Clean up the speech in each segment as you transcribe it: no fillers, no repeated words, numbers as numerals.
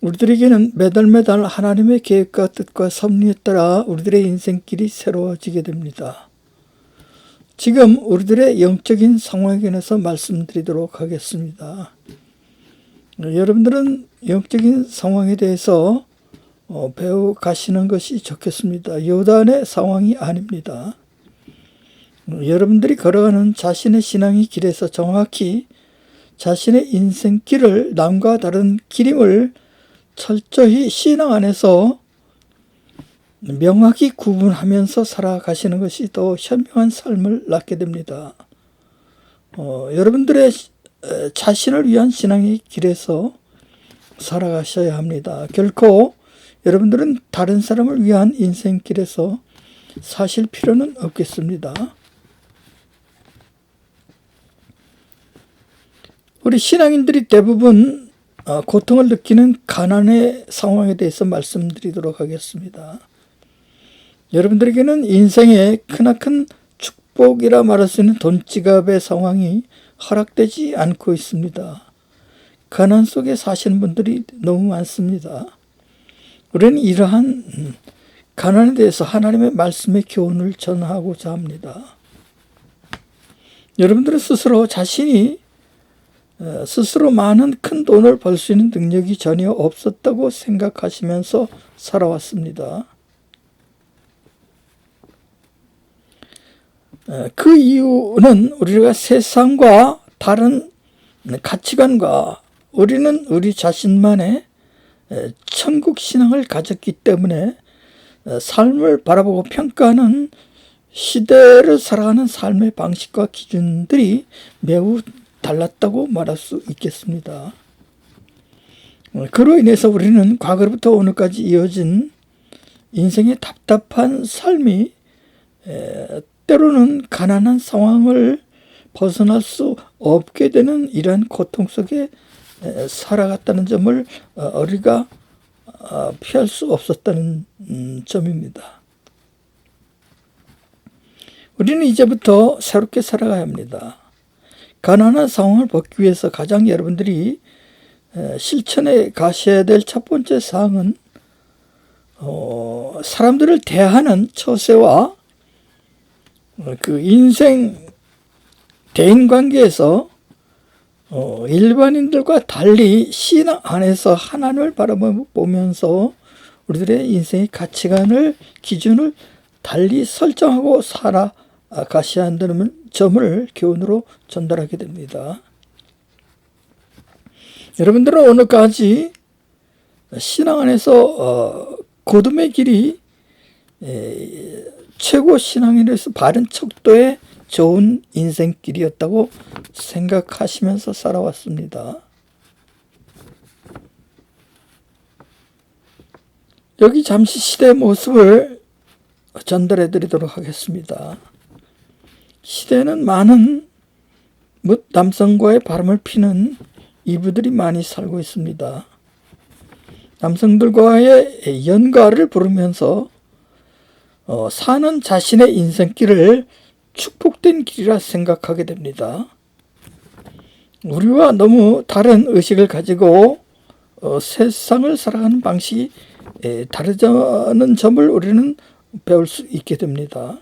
우리들에게는 매달 하나님의 계획과 뜻과 섭리에 따라 우리들의 인생길이 새로워지게 됩니다. 지금 우리들의 영적인 상황에 관해서 말씀드리도록 하겠습니다. 여러분들은 영적인 상황에 대해서 배워 가시는 것이 좋겠습니다. 요단의 상황이 아닙니다. 여러분들이 걸어가는 자신의 신앙의 길에서 정확히 자신의 인생길을 남과 다른 길임을 철저히 신앙 안에서 명확히 구분하면서 살아가시는 것이 더 현명한 삶을 낳게 됩니다. 여러분들의 자신을 위한 신앙의 길에서 살아가셔야 합니다. 결코 여러분들은 다른 사람을 위한 인생길에서 사실 필요는 없겠습니다. 우리 신앙인들이 대부분 고통을 느끼는 가난의 상황에 대해서 말씀드리도록 하겠습니다. 여러분들에게는 인생의 크나큰 축복이라 말할 수 있는 돈지갑의 상황이 허락되지 않고 있습니다. 가난 속에 사시는 분들이 너무 많습니다. 우리는 이러한 가난에 대해서 하나님의 말씀의 교훈을 전하고자 합니다. 여러분들은 스스로 자신이 스스로 많은 큰 돈을 벌 수 있는 능력이 전혀 없었다고 생각하시면서 살아왔습니다. 그 이유는 우리가 세상과 다른 가치관과 우리는 우리 자신만의 천국 신앙을 가졌기 때문에 삶을 바라보고 평가하는 시대를 살아가는 삶의 방식과 기준들이 매우 달랐다고 말할 수 있겠습니다. 그로 인해서 우리는 과거로부터 오늘까지 이어진 인생의 답답한 삶이 때로는 가난한 상황을 벗어날 수 없게 되는 이러한 고통 속에 살아갔다는 점을 우리가 피할 수 없었다는 점입니다. 우리는 이제부터 새롭게 살아가야 합니다. 가난한 상황을 벗기 위해서 가장 여러분들이 실천해 가셔야 될 첫 번째 사항은 사람들을 대하는 처세와 그 인생 대인관계에서 일반인들과 달리 신앙 안에서 하나님을 바라보면서 우리들의 인생의 가치관을 기준을 달리 설정하고 살아가셔야 한다는 점을 교훈으로 전달하게 됩니다. 여러분들은 오늘까지 신앙 안에서 거듭의 길이 최고 신앙인으로서 바른 척도의 좋은 인생길이었다고 생각하시면서 살아왔습니다. 여기 잠시 시대의 모습을 전달해 드리도록 하겠습니다. 시대는 많은 남성과의 바람을 피는 이브들이 많이 살고 있습니다. 남성들과의 연가를 부르면서 사는 자신의 인생길을 축복된 길이라 생각하게 됩니다. 우리와 너무 다른 의식을 가지고 세상을 살아가는 방식이 다르다는 점을 우리는 배울 수 있게 됩니다.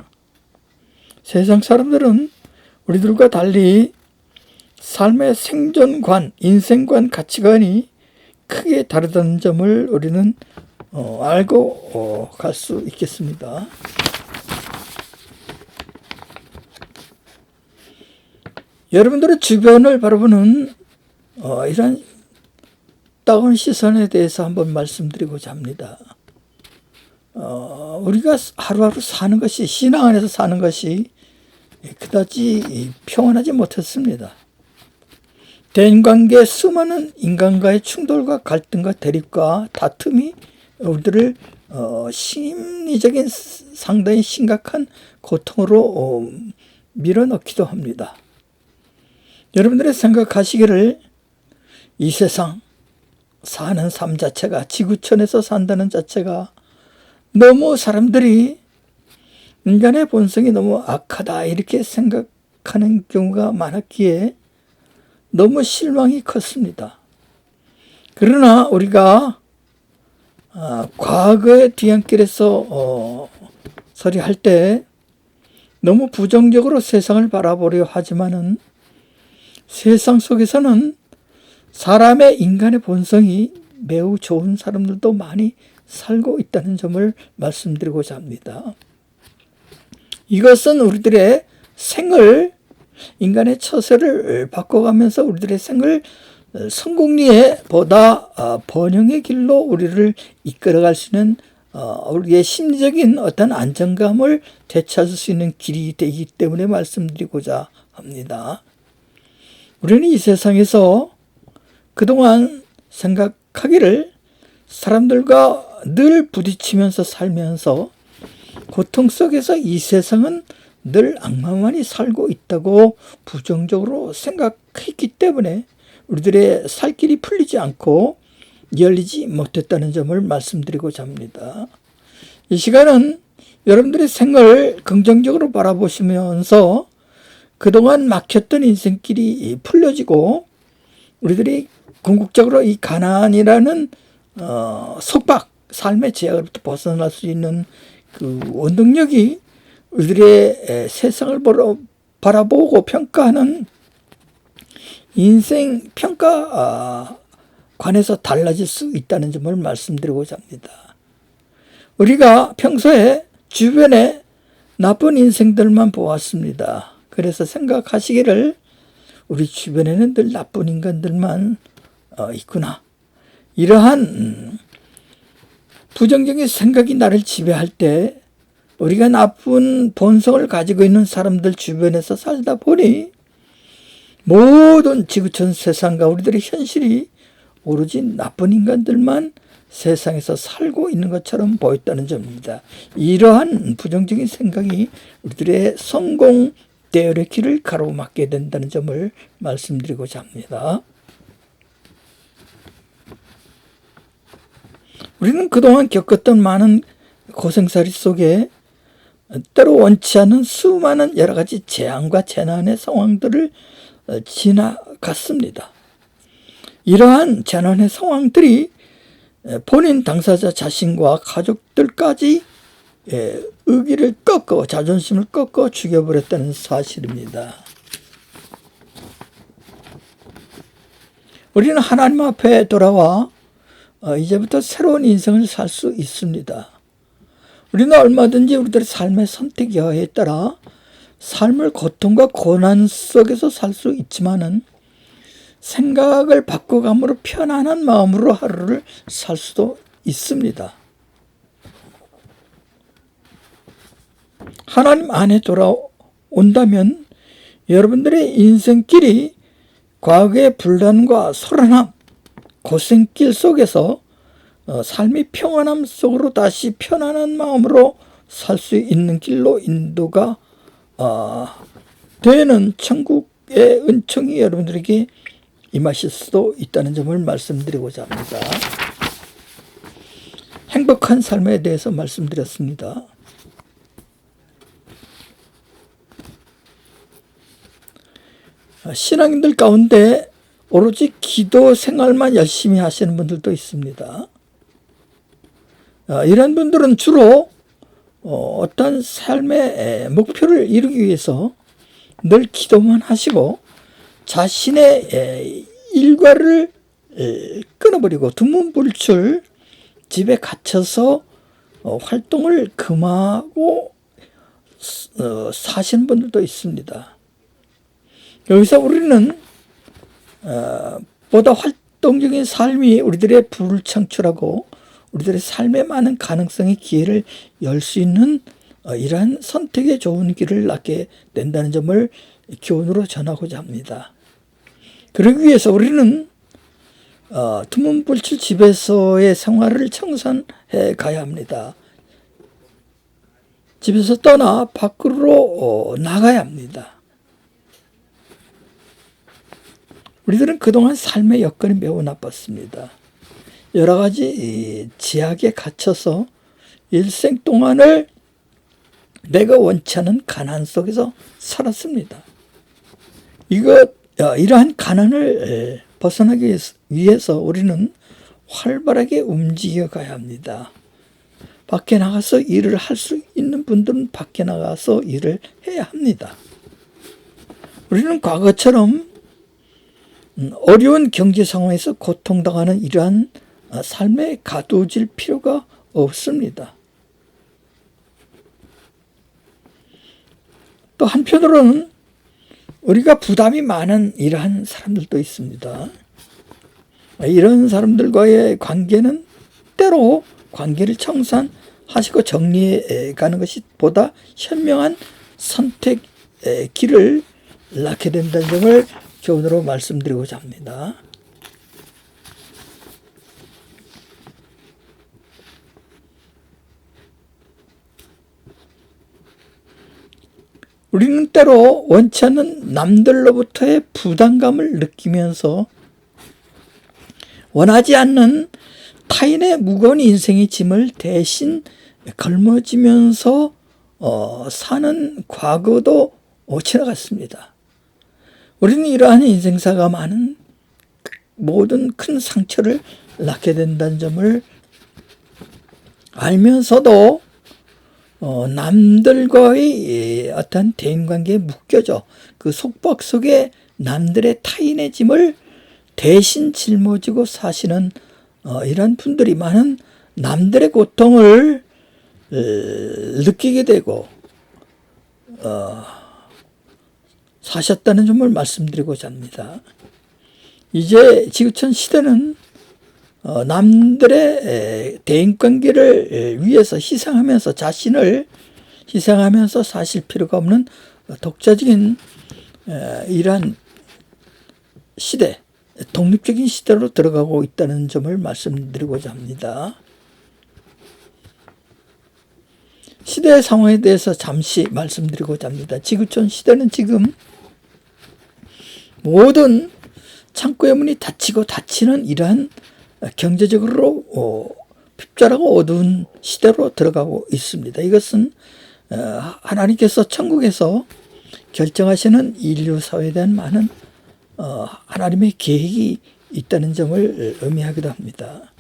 세상 사람들은 우리들과 달리 삶의 생존관, 인생관, 가치관이 크게 다르다는 점을 우리는 알고 갈 수 있겠습니다. 여러분들의 주변을 바라보는 이런 따가운 시선에 대해서 한번 말씀드리고자 합니다. 우리가 하루하루 사는 것이, 신앙 안에서 사는 것이 그다지 평안하지 못했습니다. 대인관계 수많은 인간과의 충돌과 갈등과 대립과 다툼이 우리들을 심리적인 상당히 심각한 고통으로 밀어넣기도 합니다. 여러분들이 생각하시기를 이 세상 사는 삶 자체가, 지구촌에서 산다는 자체가 너무 사람들이 인간의 본성이 너무 악하다 이렇게 생각하는 경우가 많았기에 너무 실망이 컸습니다. 그러나 우리가 과거의 뒤안길에서 서리할 때 너무 부정적으로 세상을 바라보려 하지만은 세상 속에서는 사람의 인간의 본성이 매우 좋은 사람들도 많이 살고 있다는 점을 말씀드리고자 합니다. 이것은 우리들의 생을, 인간의 처세를 바꿔가면서 우리들의 생을 성공리에 보다 번영의 길로 우리를 이끌어갈 수 있는 우리의 심리적인 어떤 안정감을 되찾을 수 있는 길이 되기 때문에 말씀드리고자 합니다. 우리는 이 세상에서 그동안 생각하기를 사람들과 늘 부딪히면서 살면서 고통 속에서 이 세상은 늘 악마만이 살고 있다고 부정적으로 생각했기 때문에 우리들의 살 길이 풀리지 않고 열리지 못했다는 점을 말씀드리고자 합니다. 이 시간은 여러분들의 생을 긍정적으로 바라보시면서 그동안 막혔던 인생길이 풀려지고 우리들이 궁극적으로 이 가난이라는 속박, 삶의 제약으로부터 벗어날 수 있는 그 원동력이 우리들의 세상을 바라보고 평가하는 인생 평가관에서 달라질 수 있다는 점을 말씀드리고자 합니다. 우리가 평소에 주변에 나쁜 인생들만 보았습니다. 그래서 생각하시기를 우리 주변에는 늘 나쁜 인간들만 있구나. 이러한 부정적인 생각이 나를 지배할 때 우리가 나쁜 본성을 가지고 있는 사람들 주변에서 살다 보니 모든 지구촌 세상과 우리들의 현실이 오로지 나쁜 인간들만 세상에서 살고 있는 것처럼 보였다는 점입니다. 이러한 부정적인 생각이 우리들의 성공 대열의 길을 가로막게 된다는 점을 말씀드리고자 합니다. 우리는 그동안 겪었던 많은 고생살이 속에 때로 원치 않는 수많은 여러 가지 재앙과 재난의 상황들을 지나갔습니다. 이러한 재난의 상황들이 본인 당사자 자신과 가족들까지 의기를 꺾어 자존심을 꺾어 죽여버렸다는 사실입니다. 우리는 하나님 앞에 돌아와 이제부터 새로운 인생을 살 수 있습니다. 우리는 얼마든지 우리들의 삶의 선택 여하에 따라 삶을 고통과 고난 속에서 살 수 있지만은 생각을 바꿔감으로 편안한 마음으로 하루를 살 수도 있습니다. 하나님 안에 돌아온다면 여러분들의 인생길이 과거의 불안과 소란함, 고생길 속에서 삶이 평안함 속으로 다시 편안한 마음으로 살 수 있는 길로 인도가 되는 천국의 은총이 여러분들에게 임하실 수도 있다는 점을 말씀드리고자 합니다. 행복한 삶에 대해서 말씀드렸습니다. 신앙인들 가운데 오로지 기도 생활만 열심히 하시는 분들도 있습니다. 이런 분들은 주로 어떤 삶의 목표를 이루기 위해서 늘 기도만 하시고 자신의 일과를 끊어버리고 두문불출 집에 갇혀서 활동을 금하고 사시는 분들도 있습니다. 여기서 우리는 보다 활동적인 삶이 우리들의 부를 창출하고 우리들의 삶에 많은 가능성의 기회를 열 수 있는 이러한 선택의 좋은 길을 낳게 된다는 점을 교훈으로 전하고자 합니다. 그러기 위해서 우리는 두문불출 집에서의 생활을 청산해 가야 합니다. 집에서 떠나 밖으로 나가야 합니다. 우리들은 그동안 삶의 여건이 매우 나빴습니다. 여러 가지 제약에 갇혀서 일생 동안을 내가 원치 않은 가난 속에서 살았습니다. 이러한 가난을 벗어나기 위해서 우리는 활발하게 움직여 가야 합니다. 밖에 나가서 일을 할 수 있는 분들은 밖에 나가서 일을 해야 합니다. 우리는 과거처럼 어려운 경제 상황에서 고통당하는 이러한 삶에 가두어질 필요가 없습니다. 또 한편으로는 우리가 부담이 많은 이러한 사람들도 있습니다. 이런 사람들과의 관계는 때로 관계를 청산하시고 정리해 가는 것이 보다 현명한 선택의 길을 낳게 된다는 점을 교훈으로 말씀드리고자 합니다. 우리는 때로 원치 않는 남들로부터의 부담감을 느끼면서 원하지 않는 타인의 무거운 인생의 짐을 대신 걸머지면서 사는 과거도 지나갔습니다. 우리는 이러한 인생사가 많은 모든 큰 상처를 낳게 된다는 점을 알면서도 남들과의 어떤 대인관계에 묶여져 그 속박 속에 남들의 타인의 짐을 대신 짊어지고 사시는 이런 분들이 많은 남들의 고통을 느끼게 되고 사셨다는 점을 말씀드리고자 합니다. 이제 지구촌 시대는 남들의 대인관계를 위해서 희생하면서 자신을 희생하면서 사실 필요가 없는 독자적인 이러한 시대, 독립적인 시대로 들어가고 있다는 점을 말씀드리고자 합니다. 시대의 상황에 대해서 잠시 말씀드리고자 합니다. 지구촌 시대는 지금 모든 창고의 문이 닫히고 닫히는 이러한 경제적으로 핍절하고 어두운 시대로 들어가고 있습니다. 이것은 하나님께서 천국에서 결정하시는 인류 사회에 대한 많은 하나님의 계획이 있다는 점을 의미하기도 합니다.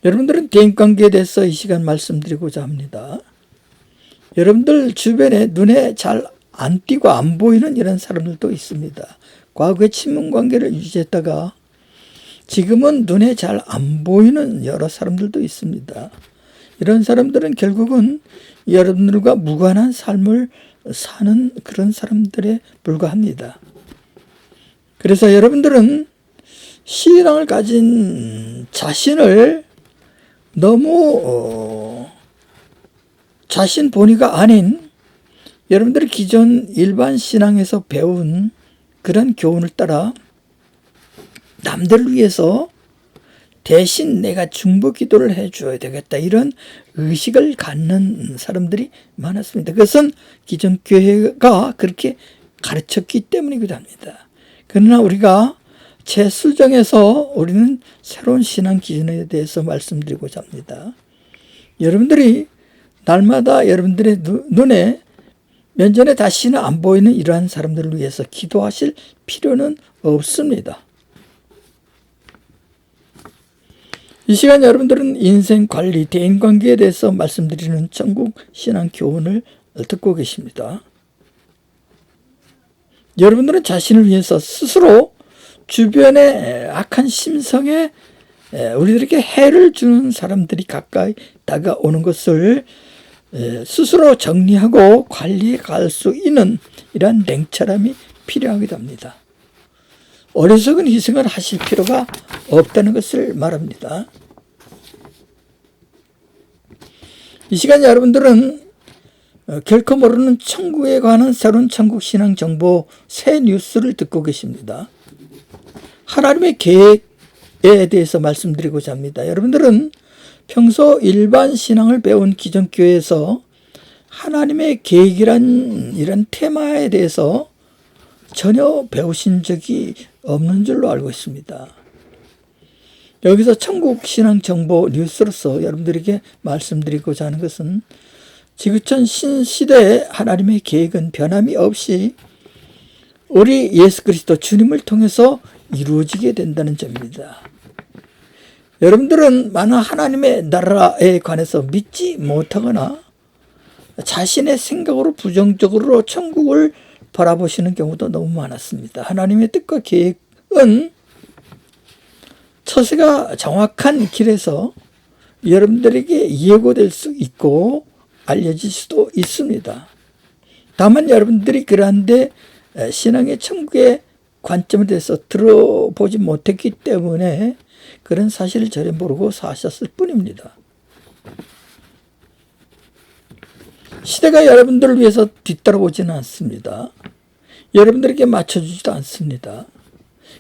여러분들은 대인관계에 대해서 이 시간 말씀드리고자 합니다. 여러분들 주변에 눈에 잘 안 띄고 안 보이는 이런 사람들도 있습니다. 과거에 친분관계를 유지했다가 지금은 눈에 잘 안 보이는 여러 사람들도 있습니다. 이런 사람들은 결국은 여러분들과 무관한 삶을 사는 그런 사람들에 불과합니다. 그래서 여러분들은 신앙을 가진 자신을 너무 자신 본위가 아닌 여러분들이 기존 일반 신앙에서 배운 그런 교훈을 따라 남들을 위해서 대신 내가 중보 기도를 해줘야 되겠다, 이런 의식을 갖는 사람들이 많았습니다. 그것은 기존 교회가 그렇게 가르쳤기 때문이기도 합니다. 그러나 우리가 재수정해서 우리는 새로운 신앙 기준에 대해서 말씀드리고자 합니다. 여러분들이 날마다 여러분들의 눈에 면전에 다시는 안 보이는 이러한 사람들을 위해서 기도하실 필요는 없습니다. 이 시간 여러분들은 인생 관리, 대인관계에 대해서 말씀드리는 천국 신앙 교훈을 듣고 계십니다. 여러분들은 자신을 위해서 스스로 주변의 악한 심성에 우리들에게 해를 주는 사람들이 가까이 다가오는 것을 스스로 정리하고 관리해 갈 수 있는 이러한 냉철함이 필요하기도 합니다. 어리석은 희생을 하실 필요가 없다는 것을 말합니다. 이 시간 여러분들은 결코 모르는 천국에 관한 새로운 천국 신앙 정보 새 뉴스를 듣고 계십니다. 하나님의 계획에 대해서 말씀드리고자 합니다. 여러분들은 평소 일반 신앙을 배운 기존 교회에서 하나님의 계획이란 이런 테마에 대해서 전혀 배우신 적이 없는 줄로 알고 있습니다. 여기서 천국 신앙 정보 뉴스로서 여러분들에게 말씀드리고자 하는 것은 지구촌 신시대의 하나님의 계획은 변함이 없이 우리 예수 그리스도 주님을 통해서 이루어지게 된다는 점입니다. 여러분들은 만약 하나님의 나라에 관해서 믿지 못하거나 자신의 생각으로 부정적으로 천국을 바라보시는 경우도 너무 많았습니다. 하나님의 뜻과 계획은 처세가 정확한 길에서 여러분들에게 예고될 수 있고 알려질 수도 있습니다. 다만 여러분들이 그러한데 신앙의 천국의 관점에 대해서 들어보지 못했기 때문에 그런 사실을 전혀 모르고 사셨을 뿐입니다. 시대가 여러분들을 위해서 뒤따라오지는 않습니다. 여러분들에게 맞춰주지도 않습니다.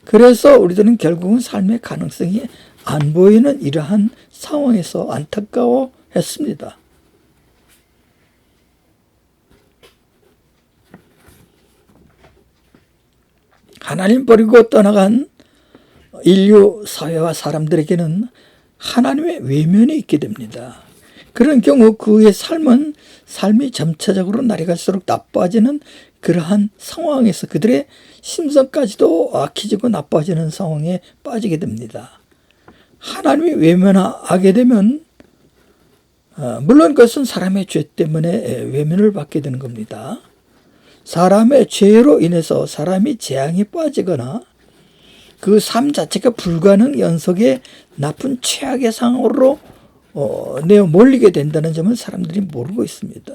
그래서 우리들은 결국은 삶의 가능성이 안 보이는 이러한 상황에서 안타까워했습니다. 하나님 버리고 떠나간 인류 사회와 사람들에게는 하나님의 외면이 있게 됩니다. 그런 경우 그의 삶이 점차적으로 날이 갈수록 나빠지는 그러한 상황에서 그들의 심성까지도 악해지고 나빠지는 상황에 빠지게 됩니다. 하나님이 외면하게 되면 물론 그것은 사람의 죄 때문에 외면을 받게 되는 겁니다. 사람의 죄로 인해서 사람이 재앙에 빠지거나 그 삶 자체가 불가능 연속의 나쁜 최악의 상황으로 내어 몰리게 된다는 점은 사람들이 모르고 있습니다.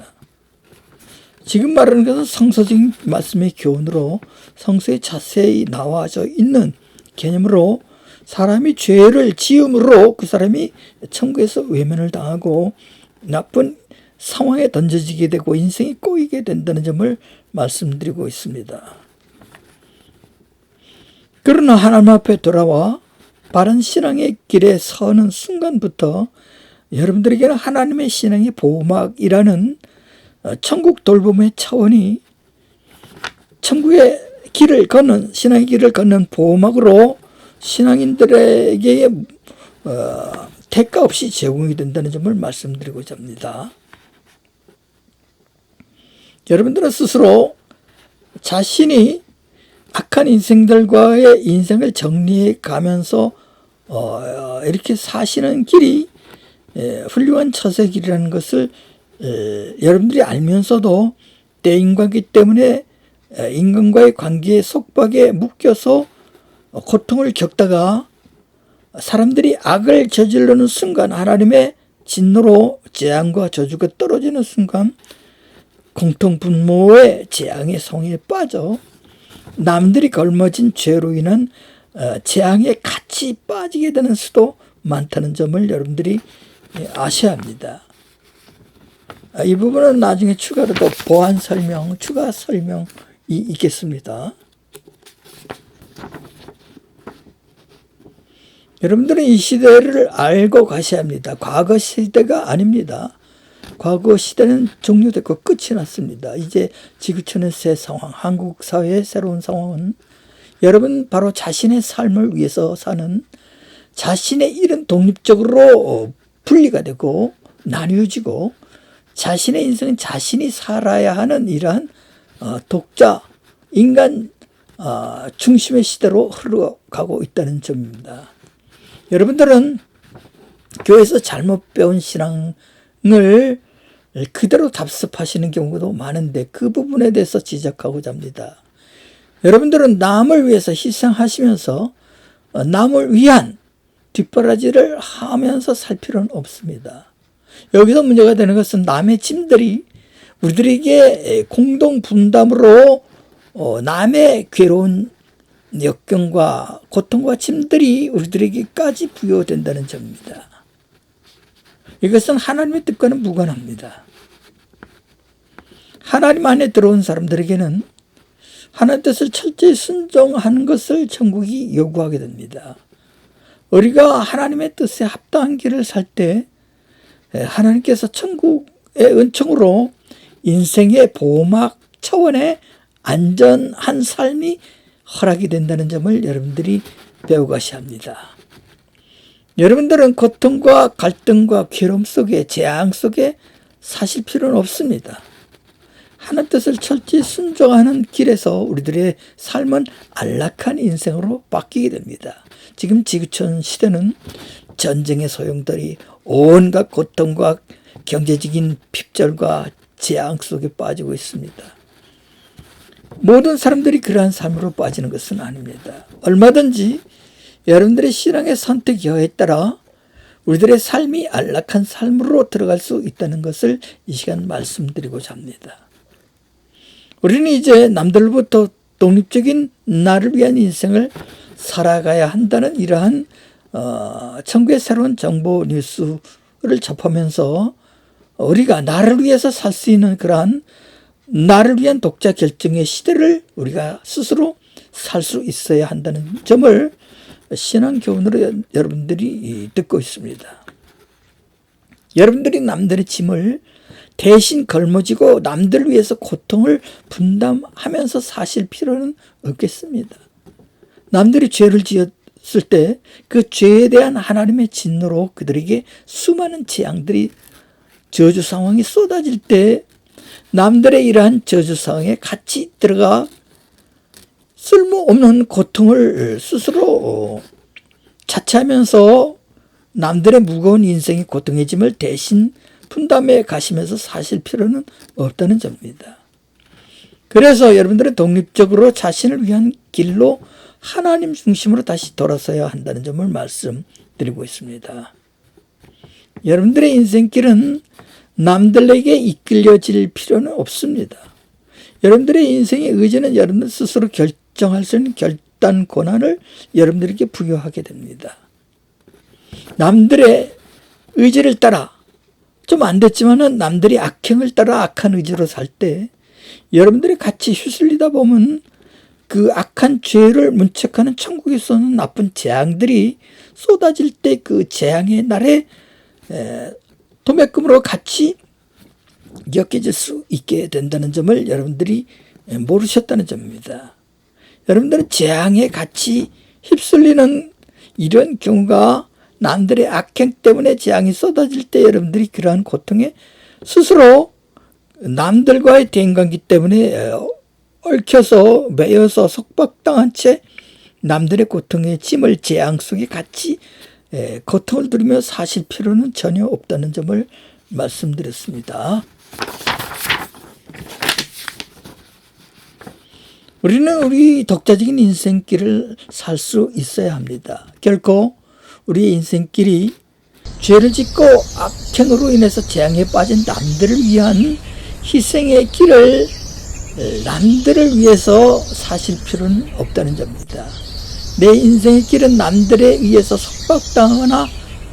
지금 말하는 것은 성서적인 말씀의 교훈으로 성서에 자세히 나와져 있는 개념으로 사람이 죄를 지음으로 그 사람이 천국에서 외면을 당하고 나쁜 상황에 던져지게 되고 인생이 꼬이게 된다는 점을 말씀드리고 있습니다. 그러나 하나님 앞에 돌아와 바른 신앙의 길에 서는 순간부터 여러분들에게는 하나님의 신앙의 보호막이라는 천국 돌봄의 차원이 천국의 길을 걷는 신앙의 길을 걷는 보호막으로 신앙인들에게 대가 없이 제공이 된다는 점을 말씀드리고자 합니다. 여러분들은 스스로 자신이 악한 인생들과의 인생을 정리해 가면서 이렇게 사시는 길이 훌륭한 처세 길이라는 것을 여러분들이 알면서도 대인관계 때문에 인간과의 관계의 속박에 묶여서 고통을 겪다가 사람들이 악을 저지르는 순간 하나님의 진노로 재앙과 저주가 떨어지는 순간 공통분모의 재앙의 성에 빠져 남들이 걸머진 죄로 인한 재앙에 같이 빠지게 되는 수도 많다는 점을 여러분들이 아셔야 합니다. 이 부분은 나중에 추가로 또 보완 설명, 추가 설명이 있겠습니다. 여러분들은 이 시대를 알고 가셔야 합니다. 과거 시대가 아닙니다. 과거 시대는 종료됐고 끝이 났습니다. 이제 지구촌의 새 상황, 한국 사회의 새로운 상황은 여러분 바로 자신의 삶을 위해서 사는 자신의 일은 독립적으로 분리가 되고 나뉘어지고 자신의 인생은 자신이 살아야 하는 이러한 독자, 인간 중심의 시대로 흘러가고 있다는 점입니다. 여러분들은 교회에서 잘못 배운 신앙을 그대로 답습하시는 경우도 많은데 그 부분에 대해서 지적하고자 합니다. 여러분들은 남을 위해서 희생하시면서 남을 위한 뒷바라지를 하면서 살 필요는 없습니다. 여기서 문제가 되는 것은 남의 짐들이 우리들에게 공동 분담으로 남의 괴로운 역경과 고통과 짐들이 우리들에게까지 부여된다는 점입니다. 이것은 하나님의 뜻과는 무관합니다. 하나님 안에 들어온 사람들에게는 하나님의 뜻을 철저히 순종하는 것을 천국이 요구하게 됩니다. 우리가 하나님의 뜻에 합당한 길을 살 때 하나님께서 천국의 은총으로 인생의 보호막 차원의 안전한 삶이 허락이 된다는 점을 여러분들이 배워가셔야 합니다. 여러분들은 고통과 갈등과 괴로움 속에 재앙 속에 사실 필요는 없습니다. 하나님 뜻을 철저히 순종하는 길에서 우리들의 삶은 안락한 인생으로 바뀌게 됩니다. 지금 지구촌 시대는 전쟁의 소용돌이, 온갖 고통과 경제적인 핍절과 재앙 속에 빠지고 있습니다. 모든 사람들이 그러한 삶으로 빠지는 것은 아닙니다. 얼마든지 여러분들의 신앙의 선택 여하에 따라 우리들의 삶이 안락한 삶으로 들어갈 수 있다는 것을 이 시간 말씀드리고자 합니다. 우리는 이제 남들로부터 독립적인 나를 위한 인생을 살아가야 한다는 이러한 천국의 새로운 정보 뉴스를 접하면서 우리가 나를 위해서 살 수 있는 그러한 나를 위한 독자 결정의 시대를 우리가 스스로 살 수 있어야 한다는 점을 신앙 교훈으로 여러분들이 듣고 있습니다. 여러분들이 남들의 짐을 대신 걸머지고 남들을 위해서 고통을 분담하면서 사실 필요는 없겠습니다. 남들이 죄를 지었을 때 그 죄에 대한 하나님의 진노로 그들에게 수많은 재앙들이 저주 상황이 쏟아질 때 남들의 이러한 저주 상황에 같이 들어가 쓸모없는 고통을 스스로 자처하면서 남들의 무거운 인생의 고통의 짐을 대신 분담해 가시면서 사실 필요는 없다는 점입니다. 그래서 여러분들은 독립적으로 자신을 위한 길로 하나님 중심으로 다시 돌아서야 한다는 점을 말씀드리고 있습니다. 여러분들의 인생길은 남들에게 이끌려질 필요는 없습니다. 여러분들의 인생의 의지는 여러분들 스스로 결정할 수 있는 결단 권한을 여러분들에게 부여하게 됩니다. 남들의 의지를 따라 좀 안 됐지만은 남들이 악행을 따라 악한 의지로 살 때 여러분들이 같이 휘둘리다 보면 그 악한 죄를 문책하는 천국에서는 나쁜 재앙들이 쏟아질 때 그 재앙의 날에 도매금으로 같이 엮여질 수 있게 된다는 점을 여러분들이 모르셨다는 점입니다. 여러분들은 재앙에 같이 휩쓸리는 이런 경우가 남들의 악행 때문에 재앙이 쏟아질 때 여러분들이 그러한 고통에 스스로 남들과의 대인관계 때문에 얽혀서 매여서 속박당한 채 남들의 고통의 짐을 재앙 속에 같이 고통을 누리며 사실 필요는 전혀 없다는 점을 말씀드렸습니다. 우리는 우리 독자적인 인생길을 살 수 있어야 합니다. 결코 우리의 인생길이 죄를 짓고 악행으로 인해서 재앙에 빠진 남들을 위한 희생의 길을 남들을 위해서 사실 필요는 없다는 점입니다. 내 인생의 길은 남들에 의해서 속박당하거나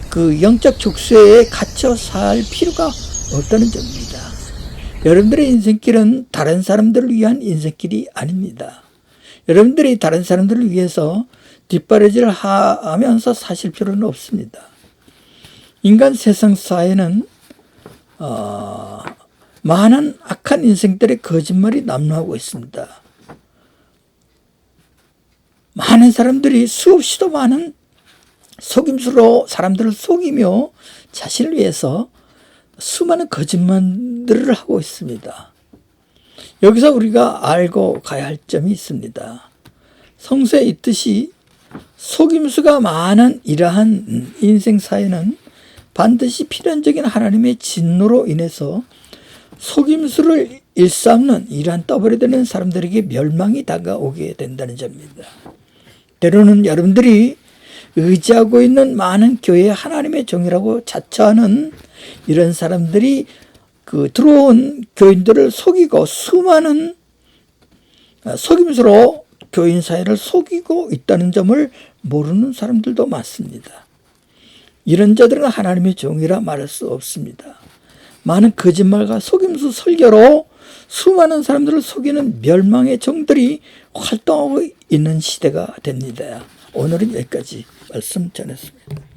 그 영적 족쇄에 갇혀 살 필요가 없다는 점입니다. 여러분들의 인생길은 다른 사람들을 위한 인생길이 아닙니다. 여러분들이 다른 사람들을 위해서 뒷바라지를 하면서 사실 필요는 없습니다. 인간 세상사에는 많은 악한 인생들의 거짓말이 난무하고 있습니다. 많은 사람들이 수없이도 많은 속임수로 사람들을 속이며 자신을 위해서 수많은 거짓말들을 하고 있습니다. 여기서 우리가 알고 가야 할 점이 있습니다. 성서에 있듯이 속임수가 많은 이러한 인생사에는 반드시 필연적인 하나님의 진노로 인해서 속임수를 일삼는 이러한 떠버려되는 사람들에게 멸망이 다가오게 된다는 점입니다. 때로는 여러분들이 의지하고 있는 많은 교회의 하나님의 종이라고 자처하는 이런 사람들이 그 들어온 교인들을 속이고 수많은 속임수로 교인 사회를 속이고 있다는 점을 모르는 사람들도 많습니다. 이런 자들은 하나님의 종이라 말할 수 없습니다. 많은 거짓말과 속임수 설교로 수많은 사람들을 속이는 멸망의 종들이 활동하고 있는 시대가 됩니다. 오늘은 여기까지 말씀 전했습니다.